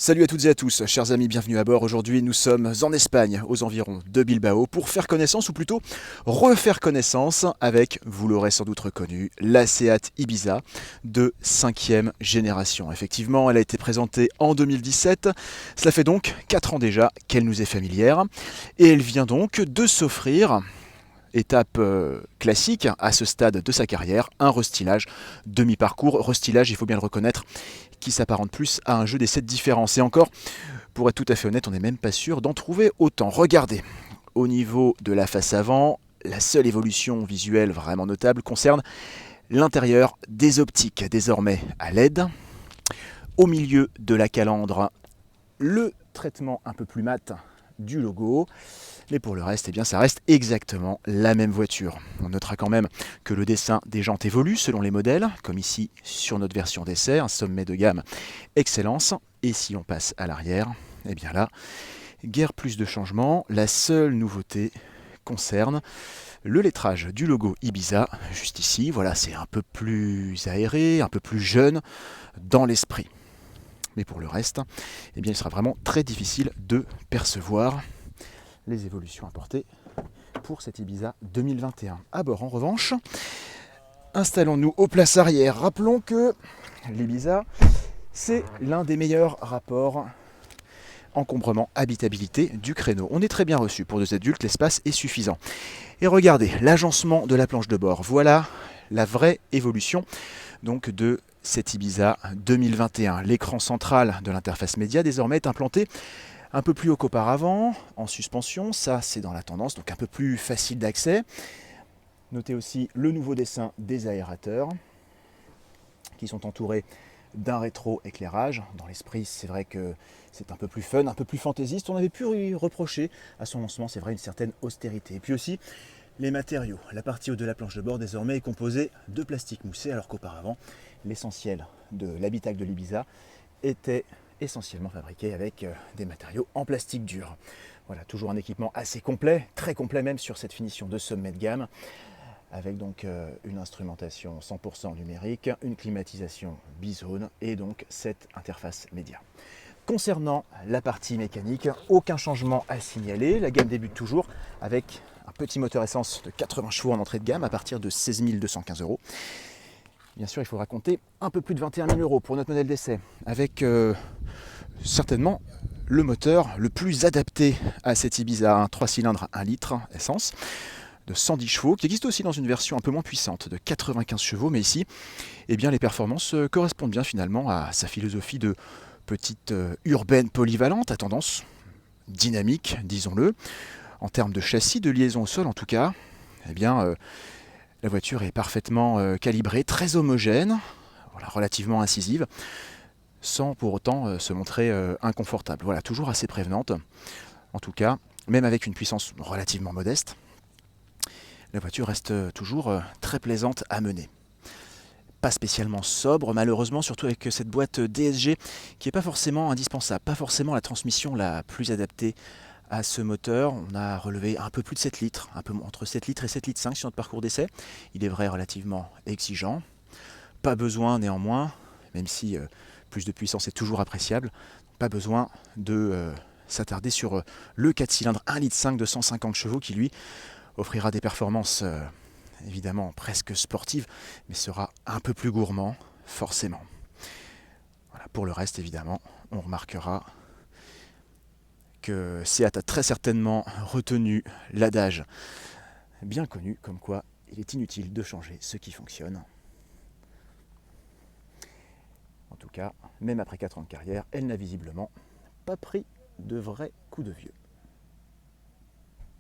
Salut à toutes et à tous, chers amis, bienvenue à bord. Aujourd'hui, nous sommes en Espagne, aux environs de Bilbao, pour faire connaissance, ou plutôt refaire connaissance avec, vous l'aurez sans doute reconnu, la Seat Ibiza de 5e génération. Effectivement, elle a été présentée en 2017, cela fait donc 4 ans déjà qu'elle nous est familière, et elle vient donc de s'offrir, étape classique à ce stade de sa carrière, un restylage demi-parcours, restylage, il faut bien le reconnaître, qui s'apparente plus à un jeu des 7 différences. Et encore, pour être tout à fait honnête, on n'est même pas sûr d'en trouver autant. Regardez, au niveau de la face avant, la seule évolution visuelle vraiment notable concerne l'intérieur des optiques, désormais à LED. Au milieu de la calandre, le traitement un peu plus mat du logo. Mais pour le reste, eh bien, ça reste exactement la même voiture. On notera quand même que le dessin des jantes évolue selon les modèles, comme ici sur notre version d'essai, un sommet de gamme Excellence. Et si on passe à l'arrière, eh bien là, guère plus de changements. La seule nouveauté concerne le lettrage du logo Ibiza, juste ici. Voilà, c'est un peu plus aéré, un peu plus jeune dans l'esprit. Mais pour le reste, eh bien, il sera vraiment très difficile de percevoir les évolutions apportées pour cette Ibiza 2021. À bord, en revanche, installons-nous aux places arrière. Rappelons que l'Ibiza, c'est l'un des meilleurs rapports encombrement-habitabilité du créneau. On est très bien reçu. Pour 2 adultes, l'espace est suffisant. Et regardez, l'agencement de la planche de bord. Voilà la vraie évolution donc de cette Ibiza 2021. L'écran central de l'interface média désormais est implanté un peu plus haut qu'auparavant, en suspension, ça c'est dans la tendance, donc un peu plus facile d'accès. Notez aussi le nouveau dessin des aérateurs, qui sont entourés d'un rétro-éclairage. Dans l'esprit, c'est vrai que c'est un peu plus fun, un peu plus fantaisiste. On avait pu lui reprocher à son lancement, c'est vrai, une certaine austérité. Et puis aussi, les matériaux. La partie haut de la planche de bord désormais est composée de plastique moussé, alors qu'auparavant, l'essentiel de l'habitacle de l'Ibiza était essentiellement fabriqué avec des matériaux en plastique dur. Voilà, toujours un équipement assez complet, très complet même sur cette finition de sommet de gamme, avec donc une instrumentation 100% numérique, une climatisation bizone et donc cette interface média. Concernant la partie mécanique, aucun changement à signaler. La gamme débute toujours avec un petit moteur essence de 80 chevaux en entrée de gamme à partir de 16 215 euros. Bien sûr, il faudra compter un peu plus de 21 000 euros pour notre modèle d'essai, avec certainement le moteur le plus adapté à cette Ibiza, un 3 cylindres 1 litre essence de 110 chevaux, qui existe aussi dans une version un peu moins puissante de 95 chevaux, mais ici, eh bien, les performances correspondent bien finalement à sa philosophie de petite urbaine polyvalente, à tendance dynamique, disons-le. En termes de châssis, de liaison au sol en tout cas, eh bien, la voiture est parfaitement calibrée, très homogène, voilà, relativement incisive, sans pour autant se montrer inconfortable. Voilà, toujours assez prévenante, en tout cas, même avec une puissance relativement modeste. La voiture reste toujours très plaisante à mener. Pas spécialement sobre, malheureusement, surtout avec cette boîte DSG qui n'est pas forcément indispensable, pas forcément la transmission la plus adaptée à ce moteur. On a relevé un peu plus de 7 litres, un peu entre 7 litres et 7 litres 5 sur notre parcours d'essai. Il est vrai relativement exigeant. Pas besoin néanmoins, même si plus de puissance est toujours appréciable, pas besoin de s'attarder sur le 4 cylindres 1,5 litre de 150 chevaux qui lui offrira des performances évidemment presque sportives, mais sera un peu plus gourmand, forcément. Voilà, pour le reste, évidemment, on remarquera que Seat a très certainement retenu l'adage bien connu, comme quoi il est inutile de changer ce qui fonctionne. En tout cas, même après 4 ans de carrière, elle n'a visiblement pas pris de vrais coups de vieux.